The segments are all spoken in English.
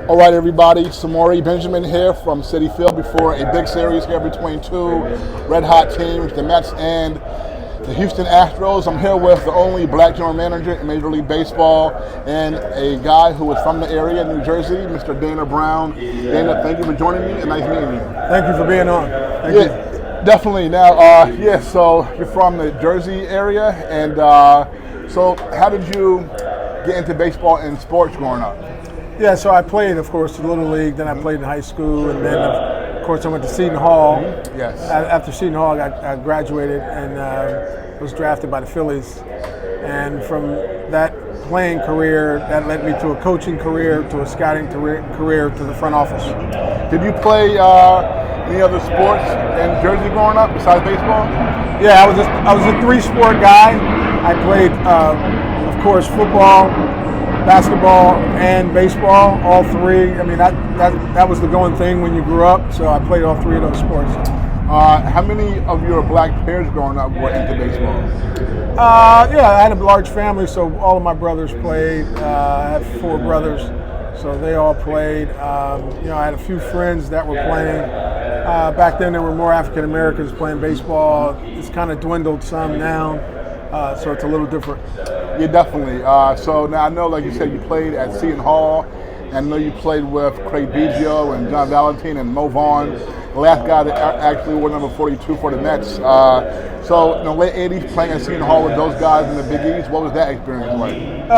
All right, everybody. Samori Benjamin here from Citi Field before a big series here between two red-hot teams, the Mets and the Houston Astros. I'm here with the only black general manager in Major League Baseball and a guy who is from the area, New Jersey, Mr. Dana Brown. Dana, thank you for joining me and nice meeting you. Thank you for being on. Thank you. Definitely. Now, so you're from the Jersey area, and so how did you get into baseball and sports growing up? Yeah, so I played, of course, the Little League, then I played in high school, and then, of course, I went to Seton Hall. Yes. After Seton Hall, I graduated and was drafted by the Phillies. And from that playing career, that led me to a coaching career, to a scouting career, to the front office. Did you play any other sports in Jersey growing up besides baseball? Yeah, I was a three-sport guy. I played, of course, football, basketball, and baseball, all three. I mean, that was the going thing when you grew up, so I played all three of those sports. How many of your black peers growing up were into baseball? Yeah, I had a large family, so all of my brothers played. I have four brothers, so they all played. I had a few friends that were playing. Back then, there were more African Americans playing baseball. It's kind of dwindled some now, so it's a little different. Yeah, definitely. So now I know, like you said, you played at Seton Hall, and I know you played with Craig Biggio and John Valentine and Mo Vaughn, the last guy that actually wore number 42 for the Mets. So in the late 80s, playing at Seton Hall with those guys in the Big East, what was that experience like?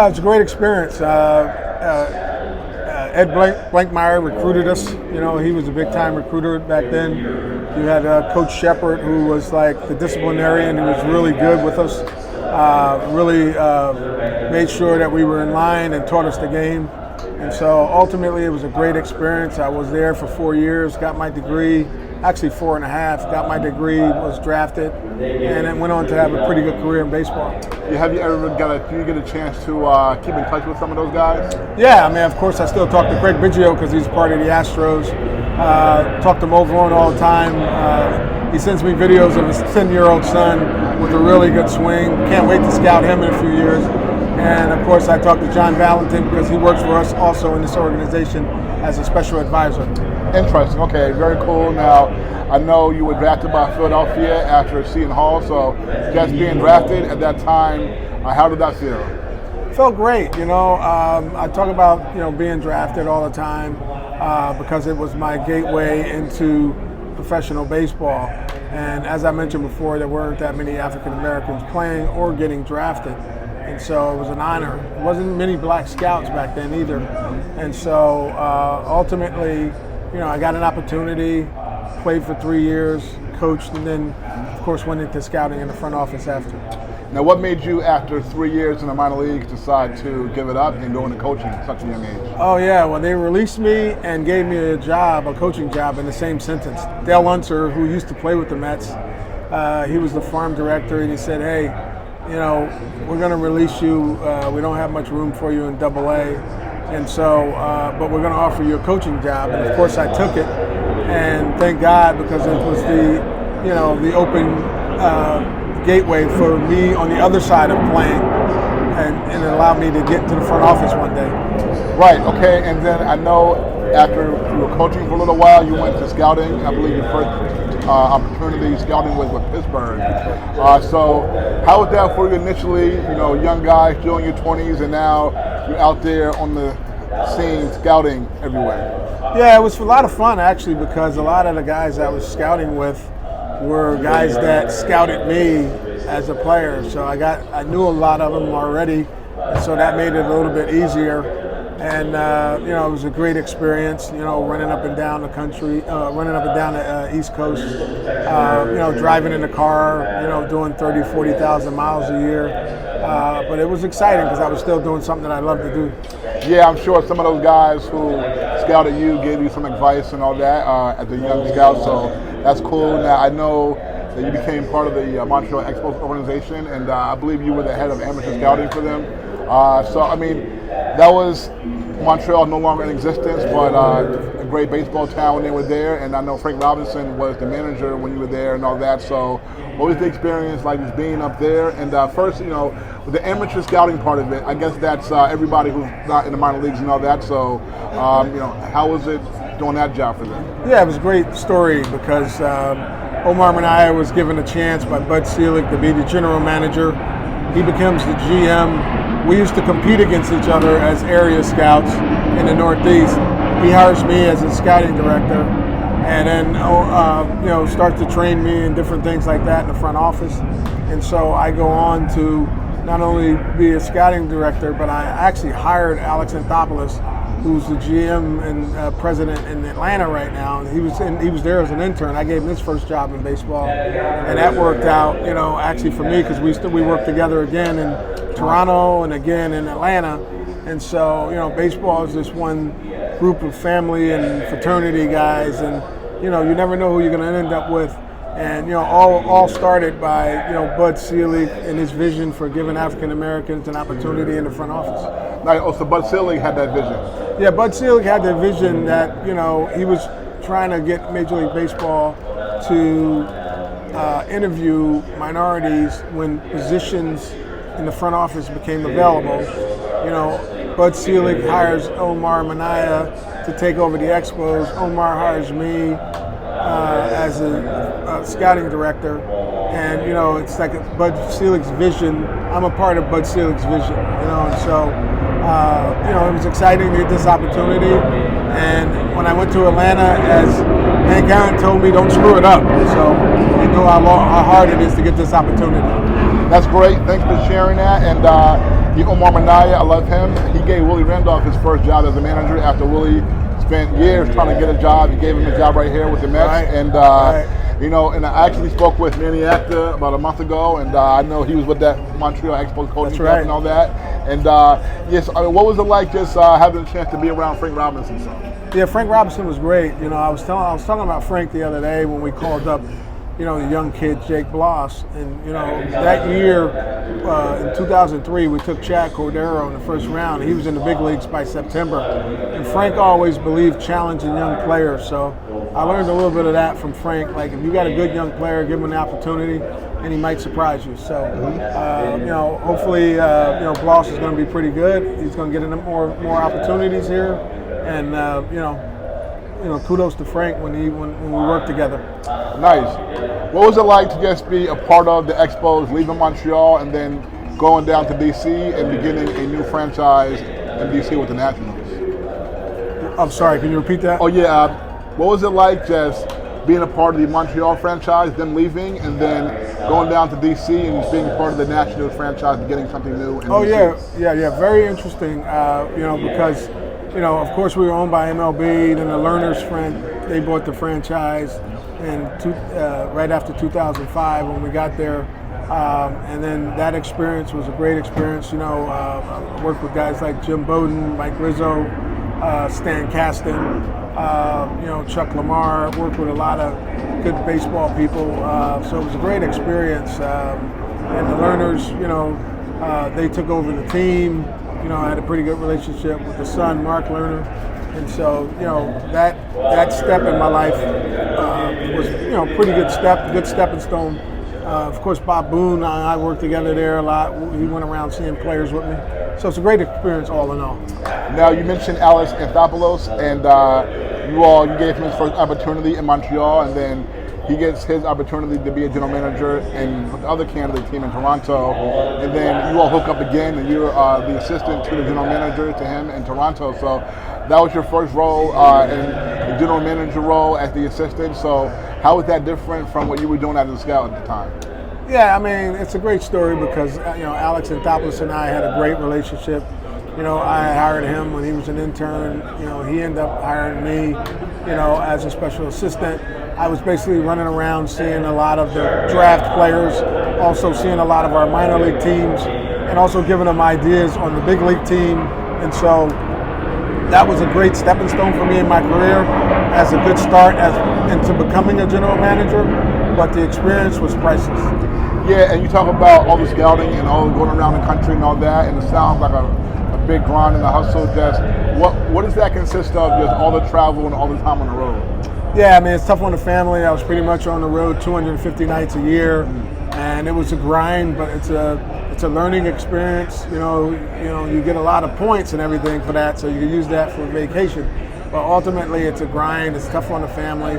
It's a great experience. Ed Blankmeyer recruited us. You know, he was a big-time recruiter back then. You had Coach Shepard, who was like the disciplinarian, who was really good with us. Really made sure that we were in line and taught us the game. And so ultimately it was a great experience. I was there for 4 years, got my degree, actually 4.5, got my degree, was drafted, and then went on to have a pretty good career in baseball. Have you ever did you get a chance to keep in touch with some of those guys? Yeah, I mean, of course I still talk to Craig Biggio because he's part of the Astros. Talk to Mo Vaughn all the time. He sends me videos of his 10-year-old son with a really good swing. Can't wait to scout him in a few years. And of course, I talked to John Valentine because he works for us also in this organization as a special advisor. Interesting. Okay, very cool. Now, I know you were drafted by Philadelphia after Seton Hall, so just being drafted at that time, how did that feel? Felt great. You know, I talk about being drafted all the time because it was my gateway into professional baseball. And as I mentioned before, there weren't that many African Americans playing or getting drafted. And so it was an honor. There wasn't many black scouts back then either. And so ultimately, I got an opportunity, played for 3 years, coached, and then, of course, went into scouting in the front office after. Now, what made you, after 3 years in the minor leagues, decide to give it up and go into coaching at such a young age? Oh, yeah. Well, they released me and gave me a coaching job in the same sentence. Dale Unser, who used to play with the Mets, he was the farm director, and he said, hey, we're going to release you. We don't have much room for you in AA. And so, but we're going to offer you a coaching job. And of course I took it, and thank God, because it was the open gateway for me on the other side of playing, and it allowed me to get into the front office one day. Right, okay, and then I know after you were coaching for a little while, you went to scouting. I believe your first opportunity scouting was with Pittsburgh. So how was that for you initially, young guy, still in your 20s, and now you're out there on the scene scouting everywhere? Yeah, it was a lot of fun actually, because a lot of the guys I was scouting with were guys that scouted me as a player. So I knew a lot of them already, and so that made it a little bit easier. And it was a great experience, running up and down the country, running up and down the East Coast, driving in the car, doing 30, 40,000 miles a year. But it was exciting because I was still doing something that I love to do. Yeah, I'm sure some of those guys who scouted you gave you some advice and all that as a young scout, so that's cool. Now, I know that you became part of the Montreal Expos organization, and I believe you were the head of amateur scouting for them. So, I mean, that was Montreal no longer in existence, but a great baseball town when they were there. And I know Frank Robinson was the manager when you were there and all that. So what was the experience like just being up there? And first, with the amateur scouting part of it, I guess that's everybody who's not in the minor leagues and all that. So, how was it doing that job for them? Yeah, it was a great story because Omar Minaya was given a chance by Bud Selig to be the general manager. He becomes the GM. We used to compete against each other as area scouts in the Northeast. He hires me as a scouting director, and then starts to train me in different things like that in the front office. And so I go on to not only be a scouting director, but I actually hired Alex Anthopoulos, who's the GM and president in Atlanta right now. He was there as an intern. I gave him his first job in baseball, and that worked out, actually for me because we worked together again in Toronto and again in Atlanta. And so, baseball is this one group of family and fraternity guys, and you never know who you're going to end up with. And all started by Bud Selig and his vision for giving African Americans an opportunity in the front office. So Bud Selig had that vision. Yeah, Bud Selig had the vision that he was trying to get Major League Baseball to interview minorities when positions in the front office became available. Bud Selig hires Omar Minaya to take over the Expos. Omar hires me as a scouting director, and it's like Bud Selig's vision. I'm a part of Bud Selig's vision, and so it was exciting to get this opportunity. And when I went to Atlanta, as Hank Aaron told me, don't screw it up. So you know how hard it is to get this opportunity. That's great. Thanks for sharing that. And Omar Minaya, I love him. He gave Willie Randolph his first job as a manager after Willie spent years trying to get a job. He gave him a job right here with the Mets. Right. And and I actually spoke with Manny Acta about a month ago, and I know he was with that Montreal Expos coaching staff and all that. And yes, what was it like just having a chance to be around Frank Robinson? Yeah, Frank Robinson was great. I was talking about Frank the other day when we called up the young kid, Jake Bloss. And, that year, in 2003, we took Chad Cordero in the first round. He was in the big leagues by September. And Frank always believed challenging young players. So I learned a little bit of that from Frank. Like, if you got a good young player, give him an opportunity, and he might surprise you. So, hopefully, Bloss is going to be pretty good. He's going to get more opportunities here. And, kudos to Frank when we worked together. Nice. What was it like to just be a part of the Expos, leaving Montreal, and then going down to DC and beginning a new franchise in DC with the Nationals? I'm sorry, can you repeat that? Oh yeah. What was it like just being a part of the Montreal franchise, them leaving, and then going down to DC and just being part of the Nationals franchise and getting something new? DC? Yeah. Very interesting. Because. Of course, we were owned by MLB. Then the Learners they bought the franchise, and right after 2005 when we got there, and then that experience was a great experience. I worked with guys like Jim Bowden, Mike Rizzo, Stan Kasten, Chuck Lamar. Worked with a lot of good baseball people, so it was a great experience. And the Learners, they took over the team. I had a pretty good relationship with the son, Mark Lerner, and so that step in my life was pretty good stepping stone. Of course, Bob Boone, I worked together there a lot. He went around seeing players with me, so it's a great experience all in all. Now you mentioned Alex Anthopoulos, and you gave him his first opportunity in Montreal, and then he gets his opportunity to be a general manager in the other candidate team in Toronto, and then you all hook up again, and you're the assistant to the general manager to him in Toronto. So that was your first role in the general manager role as the assistant. So how was that different from what you were doing as a scout at the time? Yeah, I mean, it's a great story because Alex Anthopoulos and I had a great relationship. I hired him when he was an intern. He ended up hiring me, as a special assistant. I was basically running around seeing a lot of the draft players, also seeing a lot of our minor league teams, and also giving them ideas on the big league team. And so that was a great stepping stone for me in my career as a good start into becoming a general manager, but the experience was priceless. Yeah, and you talk about all the scouting and all going around the country and all that, and it sounds like a big grind and the hustle. Just what does that consist of? Just all the travel and all the time on the road? Yeah, I mean, it's tough on the family. I was pretty much on the road 250 nights a year, and it was a grind, but it's it's a learning experience. You get a lot of points and everything for that, so you can use that for vacation. But ultimately, it's a grind. It's tough on the family.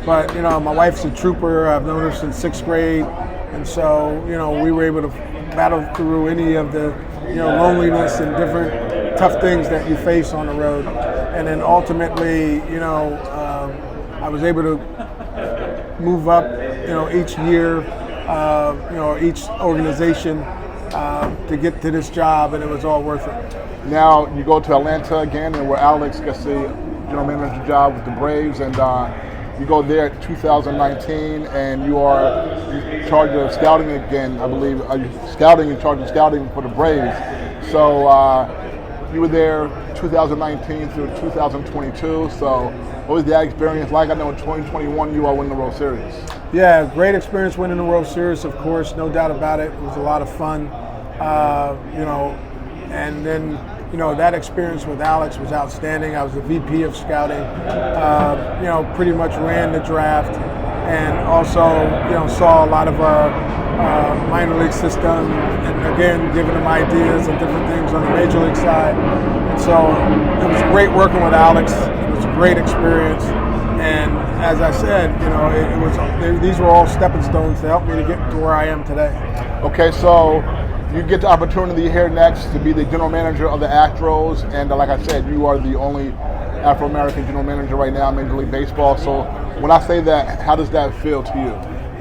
But my wife's a trooper. I've known her since 6th grade, and so we were able to battle through any of the loneliness and different tough things that you face on the road. And then ultimately, I was able to move up, each year, each organization to get to this job, and it was all worth it. Now you go to Atlanta again, and where Alex gets the general manager job with the Braves, and you go there in 2019, and you are in charge of scouting again, I believe. Are you in charge of scouting for the Braves? So you were there 2019 through 2022. So what was that experience like? I know in 2021 you all won the World Series. Yeah, great experience winning the World Series, of course, no doubt about it. It was a lot of fun, and then that experience with Alex was outstanding. I was the VP of scouting, pretty much ran the draft, and also saw a lot of our minor league system, and again giving them ideas and different things on the major league side. And so it was great working with Alex. It was a great experience. And as I said, these were all stepping stones to help me to get to where I am today. Okay, so you get the opportunity here next to be the general manager of the Astros, and like I said, you are the only Afro-American general manager right now in Major League Baseball. So when I say that, how does that feel to you?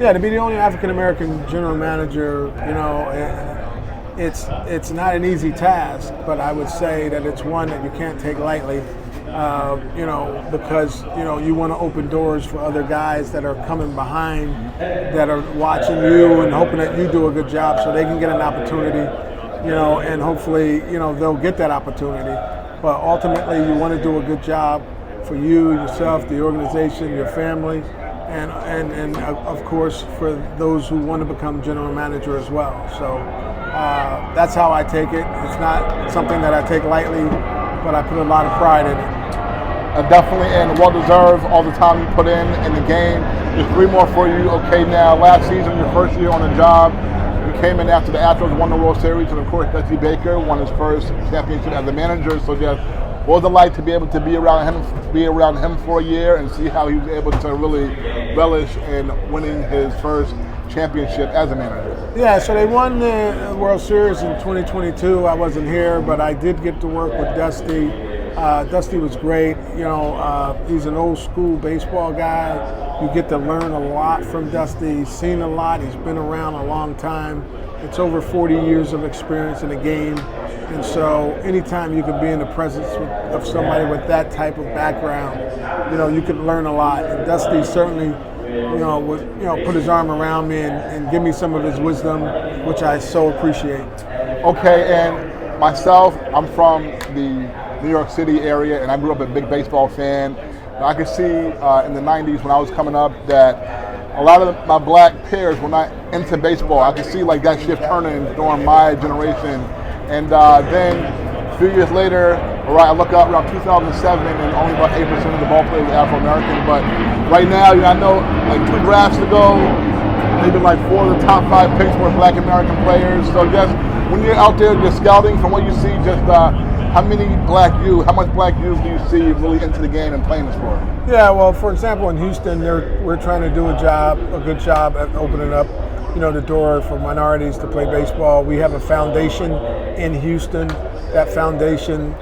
Yeah, to be the only African-American general manager, it's not an easy task, but I would say that it's one that you can't take lightly. Because you want to open doors for other guys that are coming behind, that are watching you and hoping that you do a good job so they can get an opportunity, and hopefully, they'll get that opportunity. But ultimately, you want to do a good job for you, yourself, the organization, your family, and of course for those who want to become general manager as well. So that's how I take it. It's not something that I take lightly, but I put a lot of pride in it. Definitely, and well-deserved all the time you put in the game. There's 3 more for you. Okay, now last season, your first year on the job, you came in after the Astros won the World Series, and of course, Dusty Baker won his first championship as a manager. So just what was it like to be able to be around him for a year and see how he was able to really relish in winning his first championship as a manager? Yeah, so they won the World Series in 2022. I wasn't here, but I did get to work with Dusty. Dusty was great. He's an old school baseball guy. You get to learn a lot from Dusty. He's seen a lot. He's been around a long time. It's over 40 years of experience in the game. And so anytime you can be in the presence of somebody with that type of background, you can learn a lot. And Dusty certainly would put his arm around me and give me some of his wisdom, which I so appreciate. Okay, and myself, I'm from the New York City area, and I grew up a big baseball fan. I could see in the 90s when I was coming up that a lot of my black peers were not into baseball. I could see like that shift turning during my generation. And then a few years later, I look up around 2007, and only about 8% of the ball players were Afro-American. But right now, I know like 2 drafts ago, maybe like 4 of the top 5 picks were black American players. So just when you're out there just scouting, from what you see, just how much black youth do you see really into the game and playing the sport? Yeah, well, for example, in Houston, we're trying to do a good job at opening up, the door for minorities to play baseball. We have a foundation in Houston. That foundation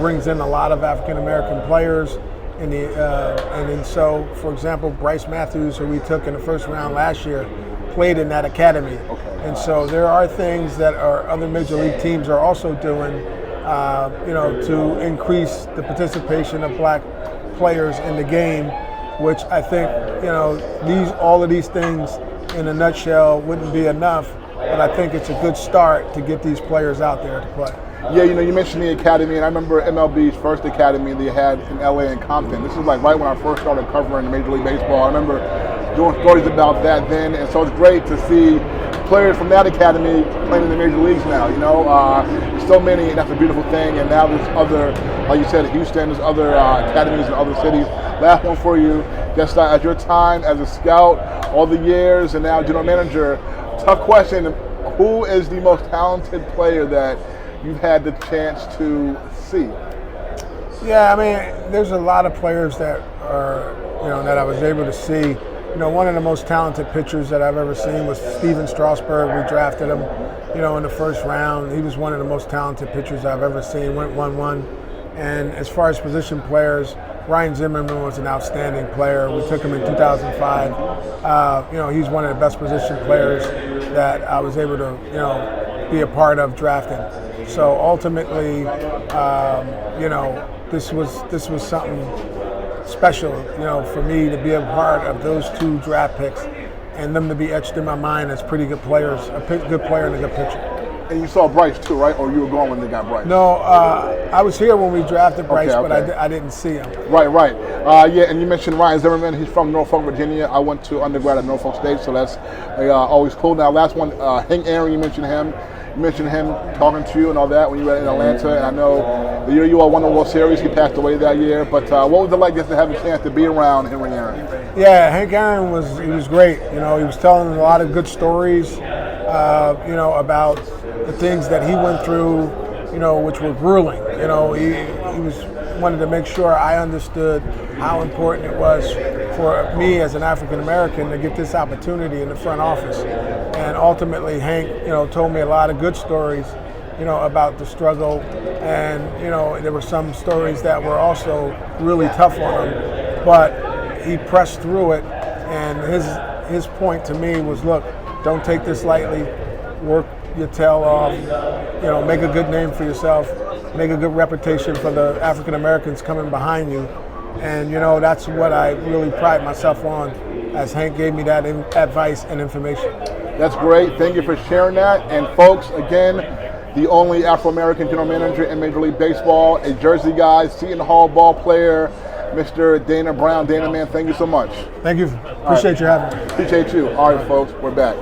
brings in a lot of African American players, and then so, for example, Bryce Matthews, who we took in the first round last year, played in that academy. Okay. And so there are things that our other major league teams are also doing, to increase the participation of black players in the game, which I think, all of these things in a nutshell wouldn't be enough, but I think it's a good start to get these players out there to play. Yeah, you mentioned the academy, and I remember MLB's first academy they had in LA and Compton. This was like right when I first started covering Major League Baseball. I remember doing stories about that then, and so it's great to see players from that academy playing in the major leagues now. There's so many, and that's a beautiful thing. And now there's other, like you said, Houston, there's other academies in other cities. Last one for you, just at your time as a scout, all the years, and now general manager. Tough question. Who is the most talented player that you've had the chance to see? Yeah, I mean, there's a lot of players that are, that I was able to see. One of the most talented pitchers that I've ever seen was Steven Strasburg. We drafted him, in the first round. He was one of the most talented pitchers I've ever seen. Went 1-1. And as far as position players, Ryan Zimmerman was an outstanding player. We took him in 2005. He's one of the best position players that I was able to, be a part of drafting. So ultimately, this was something special, for me to be a part of those two draft picks and them to be etched in my mind as pretty good players, a good player and a good pitcher. And you saw Bryce too, right? Or you were gone when they got Bryce? No, I was here when we drafted Bryce, okay. But I didn't see him. Right. Yeah, and you mentioned Ryan Zimmerman. He's from Norfolk, Virginia. I went to undergrad at Norfolk State, so that's always cool. Now, last one, Hank Aaron, you mentioned him. You mentioned him talking to you and all that when you were in Atlanta, and I know the year you all won the World Series, he passed away that year. But what was it like just to have a chance to be around Henry Aaron? Yeah, Hank Aaron was great. He was telling a lot of good stories, about the things that he went through, which were grueling. He wanted to make sure I understood how important it was for me as an African American to get this opportunity in the front office. And ultimately, Hank, told me a lot of good stories, about the struggle. And, there were some stories that were also really tough on him. But he pressed through it. And his point to me was, look, don't take this lightly. Work your tail off. Make a good name for yourself. Make a good reputation for the African Americans coming behind you. And, that's what I really pride myself on, as Hank gave me that advice and information. That's great. Thank you for sharing that. And folks, again, the only Afro-American general manager in Major League Baseball, a Jersey guy, Seton Hall ball player, Mr. Dana Brown. Dana, man, thank you so much. Thank you. Appreciate you having me. Appreciate you. All right, folks, we're back.